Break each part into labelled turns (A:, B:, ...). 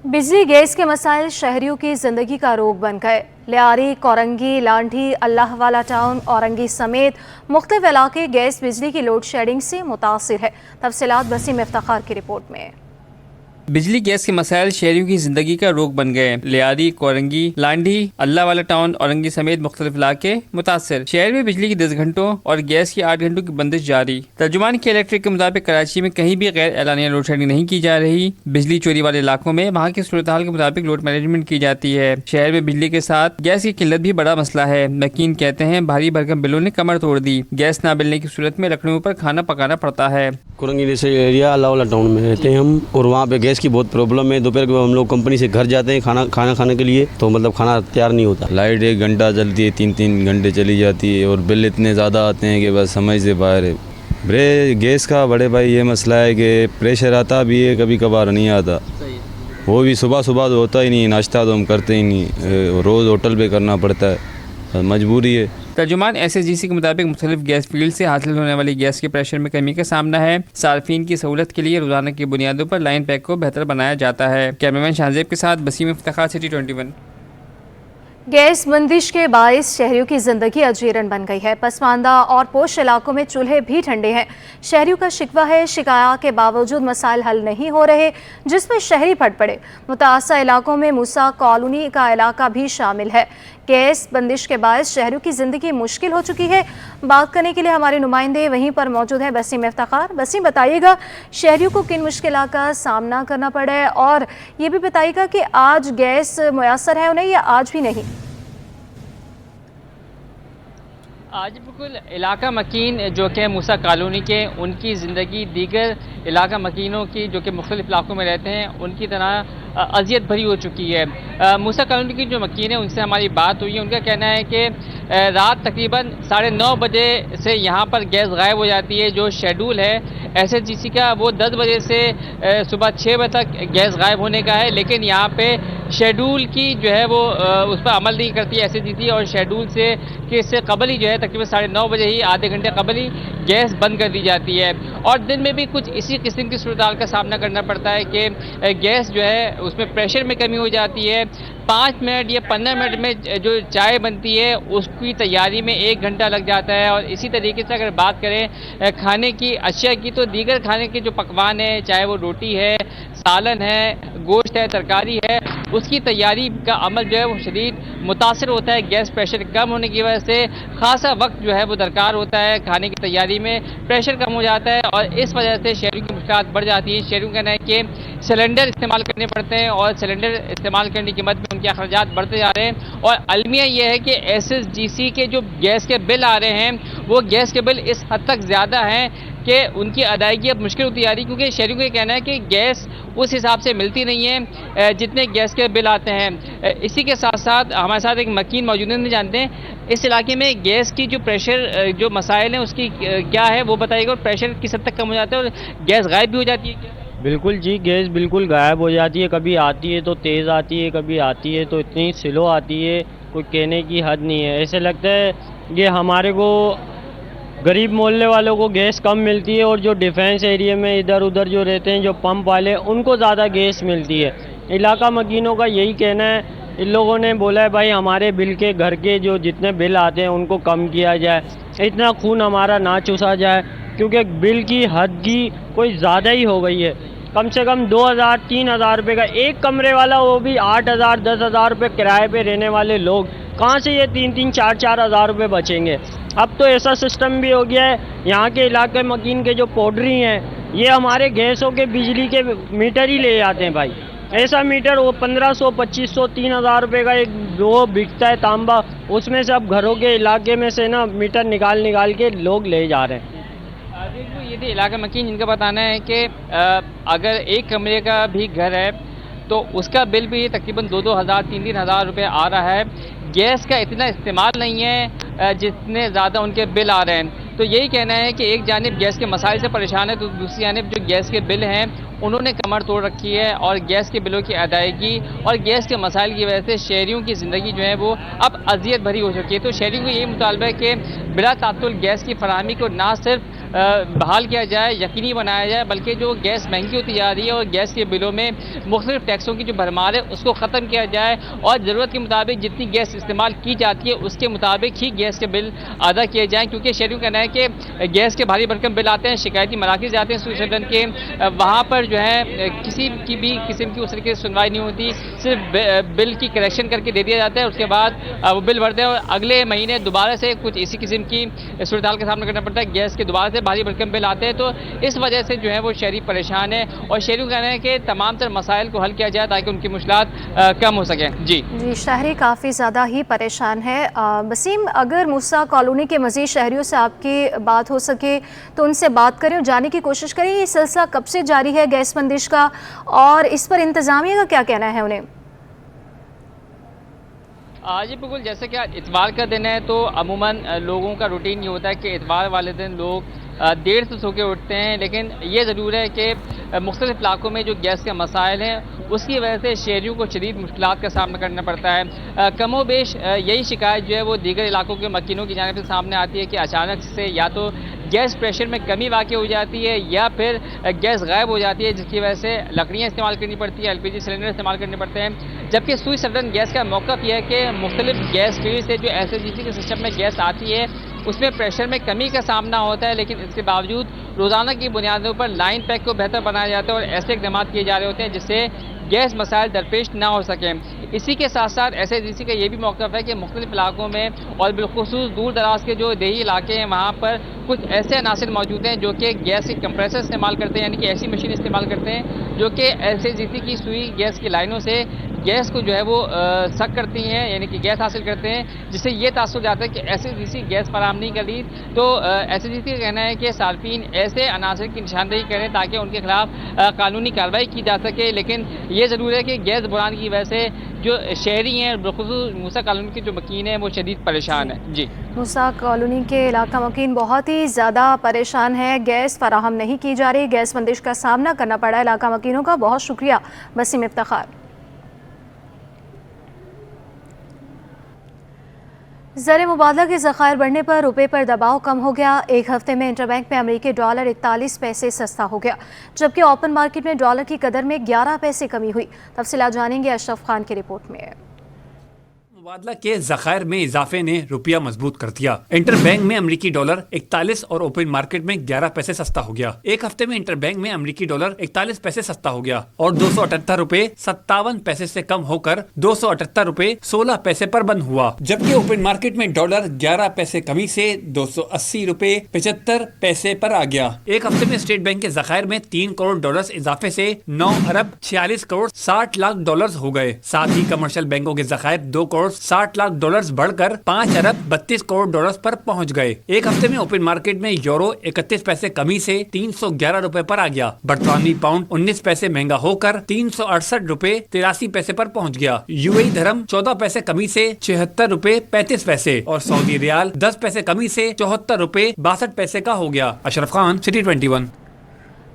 A: बिजली गैस के मसाइल शहरियों की जिंदगी का रोग बन गए। लियारी, कोरंगी, लांढी, अल्लाह वाला टाउन, औरंगी समेत मुख्तलिफ इलाके गैस बिजली की लोड शेडिंग से मुतासिर है। तफसीलात बसीम इफ्तिखार की रिपोर्ट में।
B: बिजली गैस के मसाइल शहरियों की जिंदगी का रोग बन गए। लियारी, कोरंगी, लांढी, अल्लाह वाला टाउन, औरंगी समेत मुख्तलिफ इलाके मुतासर। शहर में बिजली की 10 घंटों और गैस की 8 घंटों की बंदिश जारी। तर्जुमान के इलेक्ट्रिक के मुताबिक कराची में कहीं भी गैर एलानिया लोड शेडिंग नहीं की जा रही। बिजली चोरी वाले इलाकों में वहाँ की सूरत हाल के मुताबिक लोड मैनेजमेंट की जाती है। शहर में बिजली के साथ गैस की किल्लत भी बड़ा मसला है। मकीन कहते हैं भारी भरकम बिलों ने कमर तोड़ दी। गैस न मिलने की सूरत में लकड़ियों पर खाना पकाना पड़ता है।
C: कोरंगी जैसे एरिया अल्लाह वाला टाउन में रहते हैं हम, और वहाँ पे गैस की बहुत प्रॉब्लम है। दोपहर के हम लोग कंपनी से घर जाते हैं खाना खाने के लिए, तो मतलब खाना तैयार नहीं होता।
D: लाइट 1 घंटा चलती है, 3 घंटे चली जाती है, और बिल इतने ज़्यादा आते हैं कि बस समझ से बाहर है। गैस का बड़े भाई ये मसला है कि प्रेशर आता भी है, कभी कभार नहीं आता। वो भी सुबह सुबह तो होता ही नहीं, नाश्ता तो हम करते ही नहीं, रोज़ होटल पे करना पड़ता है, मजबूरी है।
B: तर्जुमान SSGC के मुताबिक मुख्तलिफ गैस फील्ड से हासिल होने वाली गैस के प्रेशर में कमी का सामना है। सार्फिन की सहूलत के लिए रोजाना की बुनियादों पर लाइन पैक को बेहतर बनाया जाता है। कैमरामैन शाहजेब के साथ बसीम इफ्तिखार, सिटी 21।
A: गैस बंदिश के बायस शहरियों की जिंदगी अजीरन बन गई है। पसमानदा और पोश इलाकों में चूल्हे भी ठंडे हैं। शहरियों का शिकवा है, शिकायत के बावजूद मसाइल हल नहीं हो रहे, जिसमें शहरी फट पड़े। मुतासर इलाकों में मूसा कॉलोनी का इलाका भी शामिल है। गैस बंदिश के बायस शहरियों की जिंदगी मुश्किल हो चुकी है। बात करने के लिए हमारे नुमाइंदे वहीं पर मौजूद है बसीम इफ्तिखार। बसीम, बताइएगा शहरियों को किन मुश्किलों का सामना करना पड़ा है, और ये भी बताइएगा कि आज गैस मुयसर है उन्हें या आज भी नहीं।
E: आज बिल्कुल इलाका मकीन जो कि मूसा कॉलोनी के, उनकी ज़िंदगी दीगर इलाका मकीनों की जो कि मुख्तलिफ इलाकों में रहते हैं उनकी तरह अजियत भरी हो चुकी है। मूसा कॉलोनी की जो मकीन है उनसे हमारी बात हुई है। उनका कहना है कि रात तकरीबन 9:30 बजे से यहाँ पर गैस गायब हो जाती है। जो शेड्यूल है SSGC का वो 10 बजे से सुबह 6 बजे तक गैस गायब होने का है, लेकिन यहाँ पे शेड्यूल की जो है वो उस पर अमल नहीं करती है SSGC, और शेड्यूल से कि इससे कबल ही जो है तकरीबन 9:30 बजे ही, आधे घंटे कबल ही गैस बंद कर दी जाती है। और दिन में भी कुछ इसी किस्म की सूरत हाल का सामना करना पड़ता है कि गैस जो है उसमें प्रेशर में कमी हो जाती है। 5 मिनट या 15 मिनट में जो चाय बनती है उसकी तैयारी में 1 घंटा लग जाता है। और इसी तरीके से अगर बात करें खाने की अशिया की, तो दीगर खाने के जो पकवान है, चाहे वो रोटी है, सालन है, गोश्त है, तरकारी है, उसकी तैयारी का अमल जो है वो शदीद मुतासर होता है। गैस प्रेशर कम होने की वजह से खासा वक्त जो है वो दरकार होता है खाने की तैयारी में, प्रेशर कम हो जाता है, और इस वजह से शहरियों की मुश्किलात बढ़ जाती है। शहरियों का कहना है कि सिलेंडर इस्तेमाल करने पड़ते हैं, और सिलेंडर इस्तेमाल करने की मद में उनके अखराजात बढ़ते जा रहे हैं। और अलमिया ये है कि SSGC के जो गैस के बिल आ रहे हैं वो गैस के बिल इस हद तक ज़्यादा हैं कि उनकी अदायगी अब मुश्किल होती जा रही, क्योंकि शहरियों का कहना है कि गैस उस हिसाब से मिलती नहीं है जितने गैस के बिल आते हैं। इसी के साथ साथ हमारे साथ एक मकीन मौजूद हैं, जानते हैं इस इलाके में गैस की जो प्रेशर जो मसाइल हैं उसकी क्या है वो बताइएगा, और प्रेशर किस हद तक कम हो जाता है और गैस गायब भी हो जाती है क्या?
F: बिल्कुल जी, गैस बिल्कुल गायब हो जाती है। कभी आती है तो तेज़ आती है, कभी आती है तो इतनी स्लो आती है कोई कहने की हद नहीं है। ऐसे लगता है ये हमारे को गरीब मोहल्ले वालों को गैस कम मिलती है, और जो डिफेंस एरिया में इधर उधर जो रहते हैं जो पंप वाले, उनको ज़्यादा गैस मिलती है। इलाका मकीनों का यही कहना है। इन लोगों ने बोला है भाई हमारे बिल के घर के जो जितने बिल आते हैं उनको कम किया जाए, इतना खून हमारा ना चूसा जाए, क्योंकि बिल की हद की कोई ज़्यादा ही हो गई है। कम से कम 2,000-3,000 रुपये का एक कमरे वाला, वो भी 8,000-10,000 रुपये किराए पे रहने वाले लोग, कहाँ से ये 3-4 हज़ार रुपये बचेंगे। अब तो ऐसा सिस्टम भी हो गया है, यहाँ के इलाके मकीन के जो पोडरी हैं ये हमारे गैसों के बिजली के मीटर ही ले जाते हैं भाई। ऐसा मीटर वो 1500, 2500, 3,000 रुपये का एक वो बिकता है तांबा, उसमें से अब घरों के इलाके में से ना मीटर निकाल के लोग ले जा रहे हैं।
E: ये थी इलाका मकीन, जिनका बताना है कि अगर एक कमरे का भी घर है तो उसका बिल भी तकरीबन 2-2 हज़ार 3-3 हज़ार रुपये आ रहा है। गैस का इतना इस्तेमाल नहीं है जितने ज़्यादा उनके बिल आ रहे हैं। तो यही कहना है कि एक जानिब गैस के मसाइल से परेशान है, तो दूसरी जानिब जो गैस के बिल हैं उन्होंने कमर तोड़ रखी है, और गैस के बिलों की अदायगी और गैस के मसाइल की वजह से शहरियों की ज़िंदगी जो है वो अब अजियत भरी हो चुकी है। तो शहरियों को यही मुतालबा है कि बिला तात्तुल गैस की फराहमी को ना सिर्फ بحال کیا جائے، یقینی بنایا جائے، بلکہ جو گیس مہنگی ہوتی جا رہی ہے اور گیس کے بلوں میں مختلف ٹیکسوں کی جو بھرمار ہے اس کو ختم کیا جائے اور ضرورت کے مطابق جتنی گیس استعمال کی جاتی ہے اس کے مطابق ہی گیس کے بل ادا کیے جائیں، کیونکہ شہریوں کا کہنا ہے کہ گیس کے بھاری بھرکم بل آتے ہیں، شکایتی مراکز جاتے ہیں سوئٹزرلینڈ کے، وہاں پر جو ہے کسی کی بھی قسم کی اس طریقے سے سنوائی نہیں ہوتی، صرف بل کی کریکشن کر کے دے دیا جاتا ہے، اس کے بعد وہ بل بھرتے ہیں اور اگلے مہینے دوبارہ سے کچھ اسی قسم کی صورتحال کا سامنا کرنا پڑتا ہے، گیس کے دوبارہ سے بھاری بھرکم بل آتے ہیں، تو اس وجہ سے جو ہے وہ شہری پریشان ہے اور شہریوں کا کہنا ہے کہ تمام تر مسائل کو حل کیا جائے تاکہ ان کی مشکلات کم ہو سکیں۔ جی
A: شہری کافی زیادہ ہی پریشان ہے۔ وسیم، اگر موسیٰ کالونی کے مزید شہریوں سے آپ کی بات ہو سکے تو ان سے بات کریں اور جاننے کی کوشش کریں یہ سلسلہ کب سے جاری ہے گیس بندش کا، اور اس پر انتظامیہ کا کیا کہنا ہے انہیں؟
E: جی بالکل، جیسے کہ اتوار کا دن ہے تو عموماً لوگوں کا روٹین یہ ہوتا ہے کہ اتوار والے دن لوگ دیر سے سو کے اٹھتے ہیں، لیکن یہ ضرور ہے کہ مختلف علاقوں میں جو گیس کے مسائل ہیں اس کی وجہ سے شہریوں کو شدید مشکلات کا سامنا کرنا پڑتا ہے۔ کم و بیش یہی شکایت جو ہے وہ دیگر علاقوں کے مکینوں کی جانب سے سامنے آتی ہے کہ اچانک سے یا تو گیس پریشر میں کمی واقع ہو جاتی ہے یا پھر گیس غائب ہو جاتی ہے، جس کی وجہ سے لکڑیاں استعمال کرنی پڑتی ہیں، LPG سلنڈر استعمال کرنے پڑتے ہیں، جبکہ سوئٹزرلینڈ گیس کا موقف یہ ہے کہ مختلف گیس فیلڈ سے جو SHGC کے سسٹم میں گیس آتی ہے اس میں پریشر میں کمی کا سامنا ہوتا ہے، لیکن اس کے باوجود روزانہ کی بنیادوں پر لائن پیک کو بہتر بنایا جاتا ہے اور ایسے اقدامات کیے جا رہے ہوتے ہیں جس سے گیس مسائل درپیش نہ ہو سکیں۔ اسی کے ساتھ ساتھ SHGC کا یہ بھی موقف ہے کہ مختلف علاقوں میں اور بالخصوص دور دراز کے جو دیہی علاقے ہیں وہاں پر کچھ ایسے عناصر موجود ہیں جو کہ گیس کے کمپریسر استعمال کرتے ہیں، یعنی کہ ایسی مشین استعمال کرتے ہیں جو کہ SHGC کی سوئی گیس کی لائنوں سے گیس کو جو ہے وہ سک کرتی ہیں، یعنی کہ گیس حاصل کرتے ہیں، جس سے یہ تاثر جاتا ہے کہ SHGC گیس فراہم نہیں کر رہی۔ تو SHGC کا کہنا ہے کہ صارفین ایسے عناصر کی نشاندہی کریں تاکہ ان کے خلاف قانونی کارروائی کی جا سکے، لیکن یہ ضرور ہے کہ گیس بحران کی وجہ سے جو شہری ہیں بالخصوص موسیٰ کالونی کے جو مکین ہیں وہ شدید پریشان ہیں۔ جی
A: موسیٰ کالونی کے علاقہ مکین بہت ہی زیادہ پریشان ہے، گیس فراہم نہیں کی جا رہی، گیس بندش کا سامنا کرنا پڑا ہے علاقہ مکینوں کا۔ بہت شکریہ وسیم افتخار۔ زر مبادلہ کے ذخائر بڑھنے پر روپے پر دباؤ کم ہو گیا۔ ایک ہفتے میں انٹر بینک میں امریکی ڈالر 41 پیسے سستا ہو گیا، جبکہ اوپن مارکیٹ میں ڈالر کی قدر میں 11 پیسے کمی ہوئی۔ تفصیلات جانیں گے اشرف خان کی رپورٹ میں۔
G: مبادلہ کے ذخائر میں اضافے نے روپیہ مضبوط کر دیا۔ انٹر بینک میں امریکی ڈالر 41 اور اوپن مارکیٹ میں 11 پیسے سستا ہو گیا۔ ایک ہفتے میں انٹر بینک میں امریکی ڈالر 41 پیسے سستا ہو گیا اور 278 روپے 57 پیسے سے کم ہو کر 278 روپے 16 پیسے پر بند ہوا، جبکہ اوپن مارکیٹ میں ڈالر 11 پیسے کمی سے 280 روپے 75 پیسے پر آ گیا۔ ایک ہفتے میں اسٹیٹ بینک کے ذخائر میں 3 کروڑ ڈالر اضافے سے 9 ارب 46 کروڑ 60 لاکھ ڈالر ہو گئے۔ ساتھ ہی کمرشل بینکوں کے ذخائر 2 کروڑ 60 لاکھ ڈالرز بڑھ کر 5 ارب 32 کروڑ ڈالرز پر پہنچ گئے۔ ایک ہفتے میں اوپن مارکیٹ میں یورو 31 پیسے کمی سے 311 روپے پر آ گیا۔ برطانوی پاؤنڈ 19 پیسے مہنگا ہو کر 368 روپے 83 پیسے پر پہنچ گیا۔ UAE درہم 14 پیسے کمی سے 76 روپے 35 پیسے اور سعودی ریال 10 پیسے کمی سے 74 روپے 62 پیسے کا ہو گیا۔ اشرف خان، سٹی 21۔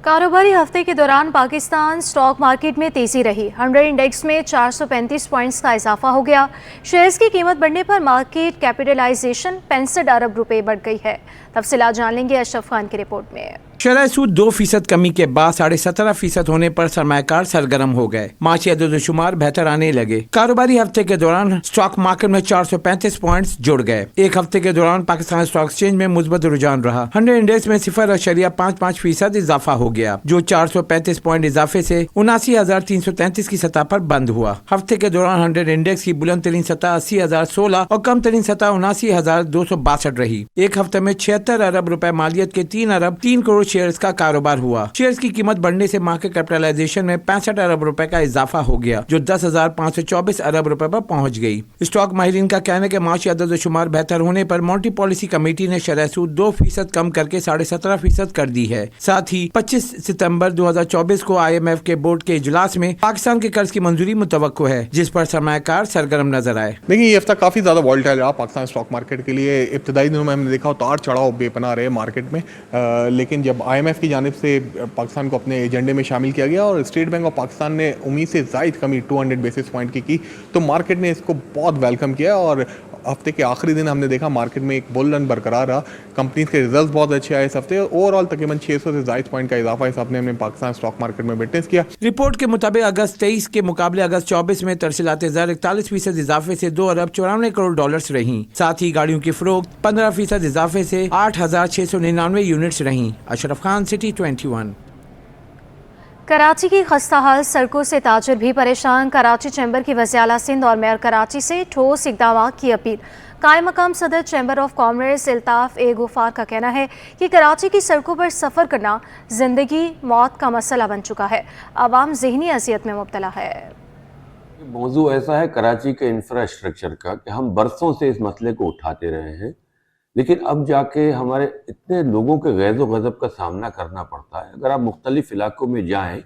A: کاروباری ہفتے کے دوران پاکستان سٹاک مارکیٹ میں تیزی رہی۔ 100 انڈیکس میں 435 پوائنٹس کا اضافہ ہو گیا۔ شیئرز کی قیمت بڑھنے پر مارکیٹ کیپٹلائزیشن 65 ارب روپے بڑھ گئی ہے۔ تفصیلات جان لیں گے اشرف خان کی رپورٹ میں۔
H: شرح سود 2% کمی کے بعد 17.5% ہونے پر سرمایہ کار سرگرم ہو گئے۔ معاشی عدد و شمار بہتر آنے لگے۔ کاروباری ہفتے کے دوران سٹاک مارکیٹ میں 435 پوائنٹس جڑ گئے۔ ایک ہفتے کے دوران پاکستان سٹاک ایکسچینج میں مثبت رجحان رہا۔ 100 انڈیکس میں 0.55% اضافہ ہو گیا، جو 435 پوائنٹ اضافے سے 79,333 کی سطح پر بند ہوا۔ ہفتے کے دوران 100 انڈیکس کی بلند ترین سطح 80,016 اور کم ترین سطح 79,262 رہی۔ ایک ہفتے میں 76 ارب روپے مالیت کے 3 ارب 3 کروڑ شیئرز کا کاروبار ہوا۔ شیئرز کی قیمت بڑھنے سے مارکیٹ کیپٹلائزیشن میں 65 ارب روپے کا اضافہ ہو گیا، جو 10,524 ارب روپے پر پہنچ گئی۔ اسٹاک ماہرین کا کہنا ہے کہ معاشی عدد و شمار بہتر ہونے پر مونٹی پالیسی کمیٹی نے شرح سود 2% کم کر کے 17.5% کر دی ہے۔ ساتھ ہی 25 ستمبر 2024 کو IMF کے بورڈ کے اجلاس میں پاکستان کے قرض کی منظوری متوقع ہے، جس پر سرمایہ کار سرگرم نظر آئے۔
I: دیکھیں، یہ ہفتہ کافی زیادہ وائلٹائل رہا پاکستان اسٹاک مارکیٹ کے لیے۔ ابتدائی دنوں میں ہم نے دیکھا اتار چڑھاؤ بے پناہ رہے مارکیٹ میں، لیکن جب जब IMF की जानिब से पाकिस्तान को अपने एजेंडे में शामिल किया गया और स्टेट बैंक ऑफ पाकिस्तान ने उम्मीद से ज़ायद कमी 200 बेसिस पॉइंट की तो मार्केट ने इसको बहुत वेलकम किया और हफ्ते के आखिरी दिन हमने देखा मार्केट में एक बुल रन बरकरार रहा। कंपनीज के रिजल्ट्स बहुत अच्छे आए इस हफ्ते। ओवरऑल तकरीबन 600 से ज़ायद पॉइंट का इजाफा इस हफ्ते हमने पाकिस्तान स्टॉक मार्केट में विटनेस किया।
H: रिपोर्ट के मुताबिक अगस्त 23 के मुकाबले अगस्त 24 में तरसीलात ज़र 41% इजाफे से 2 अरब 94 करोड़ डॉलर्स रहीं। साथ ही गाड़ियों की फरोख्त 15% इजाफे से 8,699 यूनिट्स रहीं। अशरफ खान, सिटी 21।
A: कराची की खस्ताहाल सड़कों से ताजिर भी परेशान। कराची चैम्बर की वज़ीर-ए-आला सिंध और मेयर कराची से ठोस इक़दाम की अपील। कायम मकाम सदर चैम्बर ऑफ कॉमर्स अल्ताफ़ ए गुफ़ार का कहना है कि कराची की सड़कों पर सफ़र करना ज़िंदगी मौत का मसला बन चुका है। आवाम ज़हनी अज़ियत में मुब्तला है।
J: मौजू ऐसा है कराची के इंफ्रास्ट्रक्चर का कि हम बरसों से इस मसले को उठाते रहे हैं, लेकिन अब जाके हमारे इतने लोगों के गैज़ व गज़ब का सामना करना पड़ता है। अगर आप मुख्तलिफ इलाकों में जाएं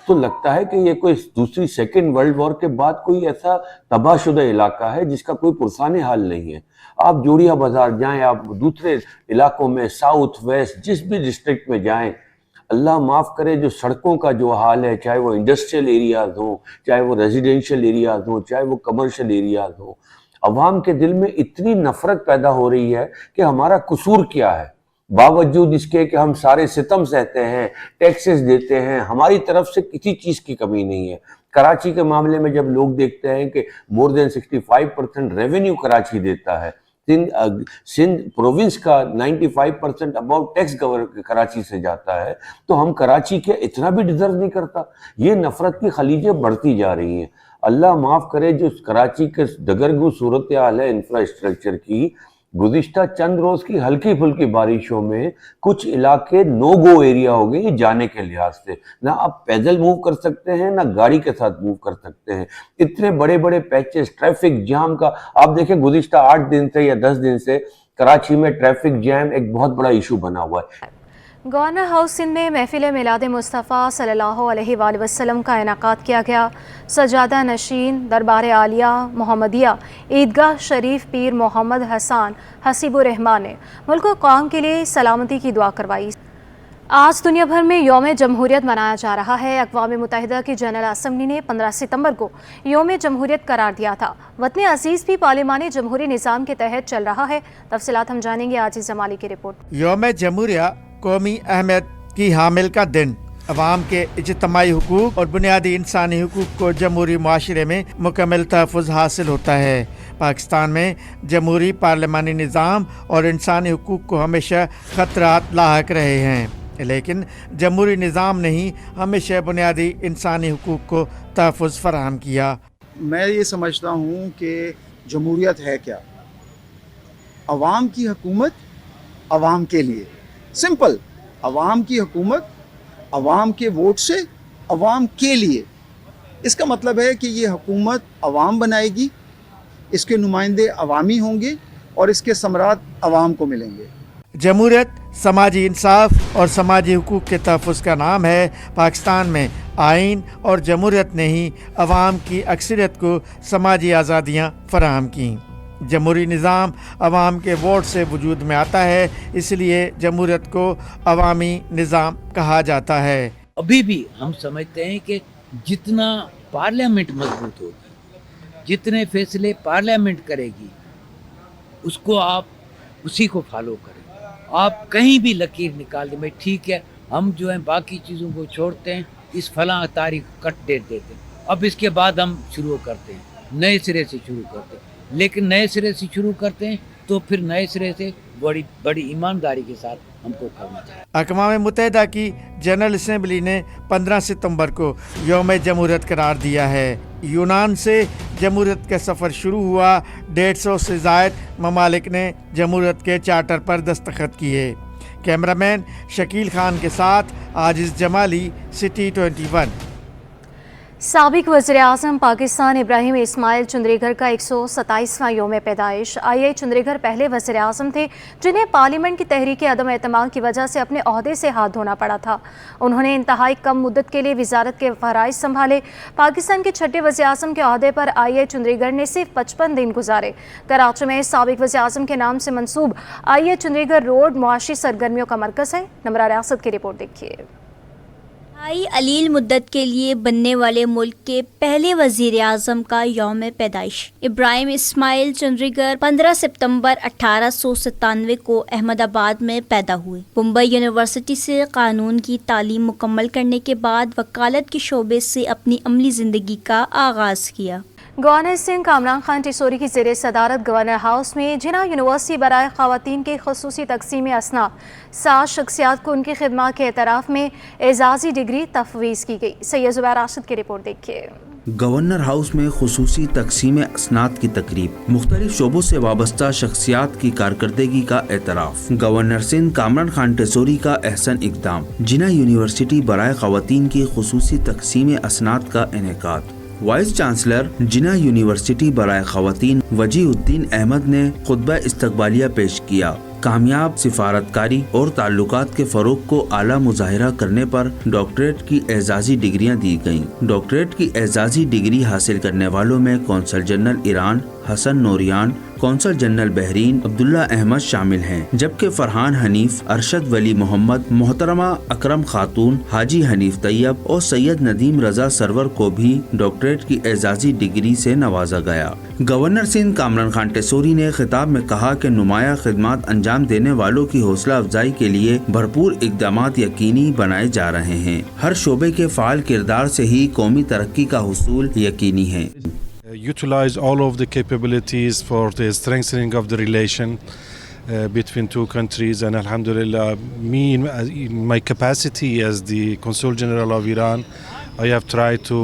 J: तो लगता है कि ये कोई दूसरी सेकेंड वर्ल्ड वॉर के बाद कोई ऐसा तबाहशुदा इलाका है जिसका कोई पुरसाने हाल नहीं है। आप जोड़िया बाज़ार जाएं, आप दूसरे इलाकों में साउथ वेस्ट जिस भी डिस्ट्रिक्ट में जाएं, अल्लाह माफ़ करे जो सड़कों का जो हाल है, चाहे वो इंडस्ट्रियल एरियाज़ हों, चाहे वो रेजिडेंशियल एरियाज़ हों, चाहे वो कमर्शियल एरियाज़ हों, अवाम के दिल में इतनी नफ़रत पैदा हो रही है कि हमारा कसूर क्या है। बावजूद इसके कि हम सारे सितम सहते हैं, टैक्सेस देते हैं, हमारी तरफ से किसी चीज़ की कमी नहीं है। कराची के मामले में जब लोग देखते हैं कि मोर देन 65% रेवेन्यू कराची देता है, सिंध प्रोविंस का 95% अबाउट टैक्स कराची से जाता है, तो हम कराची के इतना भी डिजर्व नहीं करता। ये नफ़रत की खलीजें बढ़ती जा रही हैं। अल्लाह माफ़ करे जो कराची के दगरगू सूरत हाल है इंफ्रास्ट्रक्चर की, गुज़िश्ता चंद रोज़ की हल्की फुल्की बारिशों में कुछ इलाके नो गो एरिया हो गए जाने के लिहाज से। ना आप पैदल मूव कर सकते हैं, ना गाड़ी के साथ मूव कर सकते हैं। इतने बड़े बड़े पैचेस ट्रैफिक जाम का आप देखें, गुज़िश्ता 8 दिन से या 10 दिन से कराची में ट्रैफिक जैम एक बहुत बड़ा इशू बना हुआ है।
A: गवर्नर हाउस सिंध में महफिल मिलाद मुस्तफ़ा सल्लल्लाहु अलैहि वसल्लम का इनाकात किया गया। सजादा नशीन दरबार आलिया मोहम्मदिया ईदगाह शरीफ पीर मोहम्मद हसन हसीबुर रहमान ने मुल्क व कौम के लिए सलामती की दुआ करवाई। आज दुनिया भर में यौम जमहूरियत मनाया जा रहा है। अक़वाम मुत्तहिदा की जनरल असम्बली ने 15 सितंबर को यौम जमहूरियत करार दिया था। वतन अजीज़ भी पार्लिमानी जमहूरी निज़ाम के तहत चल रहा है। तफसीलात हम जानेंगे आजिज़ जमाली की रिपोर्ट।
K: यौम जमहूरिया कौमी अहमियत की हामिल का दिन अवाम के इज्तिमाई हुकूक और बुनियादी इंसानी हुकूक को जमहूरी माशरे में मुकम्मल तहफ़्फ़ुज़ हासिल होता है। पाकिस्तान में जमहूरी पार्लिमानी निज़ाम और इंसानी हुकूक को हमेशा ख़तरात लाहक रहे हैं, लेकिन जमहूरी निज़ाम ने ही हमेशा बुनियादी इंसानी हुकूक को तहफ़्फ़ुज़ फ़राहम किया।
L: मैं ये समझता हूँ कि जमहूरियत है क्या? अवाम की हुकूमत अवाम के लिए, सिंपल। अवाम की हुकूमत अवाम के वोट से अवाम के लिए। इसका मतलब है कि ये हुकूमत अवाम बनाएगी, इसके नुमाइंदे अवामी होंगे और इसके समरात अवाम को मिलेंगे।
K: जमहूरियत समाजी इंसाफ और समाजी हुकूक के तहफ़्फ़ुज़ का नाम है। पाकिस्तान में आइन और जमहूरियत ने ही अवाम की अक्सरियत को समाजी आज़ादियाँ फराहम की। जमहूरी निज़ाम अवाम के वोट से वजूद में आता है, इसलिए जमहूरियत को अवामी निज़ाम कहा जाता है।
M: अभी भी हम समझते हैं कि जितना पार्लियामेंट मजबूत होगी, जितने फैसले पार्लियामेंट करेगी, उसको आप उसी को फॉलो करें। आप कहीं भी लकीर निकाल दें, भाई ठीक है हम जो है बाकी चीज़ों को छोड़ते हैं, इस फलां तारीख कट डेट देते हैं, अब इसके बाद हम शुरू करते हैं, नए सिरे से शुरू करते हैं। लेकिन नए सिरे से शुरू करते हैं तो फिर नए सिरे से बड़ी ईमानदारी के साथ हमको करना चाहिए।
K: अक़वाम मुत्तहिदा की जनरल असम्बली ने 15 सितंबर को यौम जमहूरियत करार दिया है। यूनान से जमहूरियत का सफ़र शुरू हुआ। 150 से ज़ायद ममालिक ने जमहूरियत के चार्टर पर दस्तखत किए। कैमरामैन शकील खान के साथ आजिज़ जमाली, सिटी 21।
A: साबिक वज़ीर-ए-आज़म पाकिस्तान इब्राहिम इस्माइल चुंद्रीगर का 127वां योम पैदाइश। आई चुंद्रीगर पहले वज़ीर-ए-आज़म थे जिन्हें पार्लियामेंट की तहरीक अदम एतमाद की वजह से अपने ओहदे से हाथ धोना पड़ा था। उन्होंने इंतहाई कम मुद्दत के लिए वज़ारत के फ़राइज़ संभाले। पाकिस्तान के छठे वज़ीर-ए-आज़म के ओहदे पर आई चुंद्रीगर ने सिर्फ 55 दिन गुजारे। कराची में साबिक वज़ीर-ए-आज़म के नाम से मंसूब आई चुंद्रीगर रोड मुआशी सरगर्मियों का मरकज़ है। नमरा रियासत की रिपोर्ट देखिए।
N: अलील मुद्दत के लिए बनने वाले मुल्क के पहले वजीर आज़म का यौम पैदाइश। इब्राहिम इस्माइल चुंद्रीगर 15 सितंबर 1897 को अहमदाबाद में पैदा हुए। मुंबई यूनिवर्सिटी से कानून की तालीम मुकम्मल करने के बाद वकालत के शोबे से अपनी अमली ज़िंदगी का आगाज़ किया।
A: गवर्नर सिंह कामरान खान टिसोरी की ज़ेर सदारत गवर्नर हाउस में जिना यूनिवर्सिटी बराए ख़वातीन के ख़ुसूसी तक़सीम असनाद 7 शख्सियात को उनकी खिदमत के एतराफ़ में एजाज़ी डिग्री तफवीज़ की गई। सैयद ज़ुबैर राशिद की रिपोर्ट देखिए।
O: गवर्नर हाउस में खुसूसी तकसीम असनाद की तकरीब, मुख्तलिफ शोबों से वाबस्ता शख्सियात की कारकर्दगी का एतराफ़। गवर्नर सिंध कामरान खान टिसोरी का अहसन इक़दाम, जिना यूनिवर्सिटी बराए ख़वातीन की खुसूसी तकसीम असनाद का इनेकाद। वाइस चांसलर जिना यूनिवर्सिटी बराए ख़वातीन वजीहुद्दीन अहमद ने खुतबा इस्तकबालिया पेश किया। कामयाब सिफारतकारी और ताल्लुकात के फ़रोग़ को आला मुज़ाहिरा करने पर डॉक्टरेट की एजाज़ी डिग्रियाँ दी गईं। डॉक्टरेट की एजाज़ी डिग्री हासिल करने वालों में consul general Iran Hassan Nourian, consul general Bahrain Abdullah Ahmed शामिल हैं, जबकि फरहान हनीफ, अरशद वली मोहम्मद, मोहतरमा अकरम खातून, हाजी हनीफ तैयब और सैयद नदीम रजा सरवर को भी डॉक्टरेट की एजाज़ी डिग्री से नवाजा गया। गवर्नर सिंध कामरान खान टिसोरी ने खिताब में कहा कि नुमाया खिदमात अंजाम देने वालों की हौसला अफजाई के लिए भरपूर इक़दामात यकीनी बनाए जा रहे हैं। हर शोबे के फ़ाल किरदार से ही कौमी तरक्की का हुसूल यकीनी है।
P: Utilize all of the capabilities for the strengthening of the relation between two countries, and alhamdulillah, in my capacity as the Consul General of Iran, I have tried to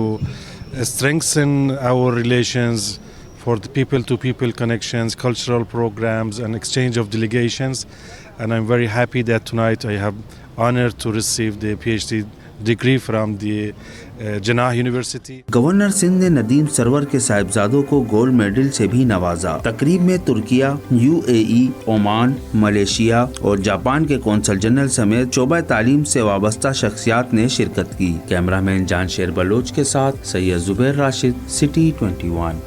P: strengthen our relations for the people-to-people connections, cultural programs and exchange of delegations, and I'm very happy that tonight I have honored to receive the PhD degree from the Jinnah university.
O: Governor Sindh ने Nadeem server के साहिबजादों को gold medal से भी नवाजा। तकरीब में Türkiye, UAE, Oman, Malaysia और Japan के कौंसल जनरल समेत शोबा तालीम से वाबस्ता शख्सियात ने शिरकत की। कैमरामैन जान शेर बलोच के साथ सैयद जुबैर राशिद, सिटी 21।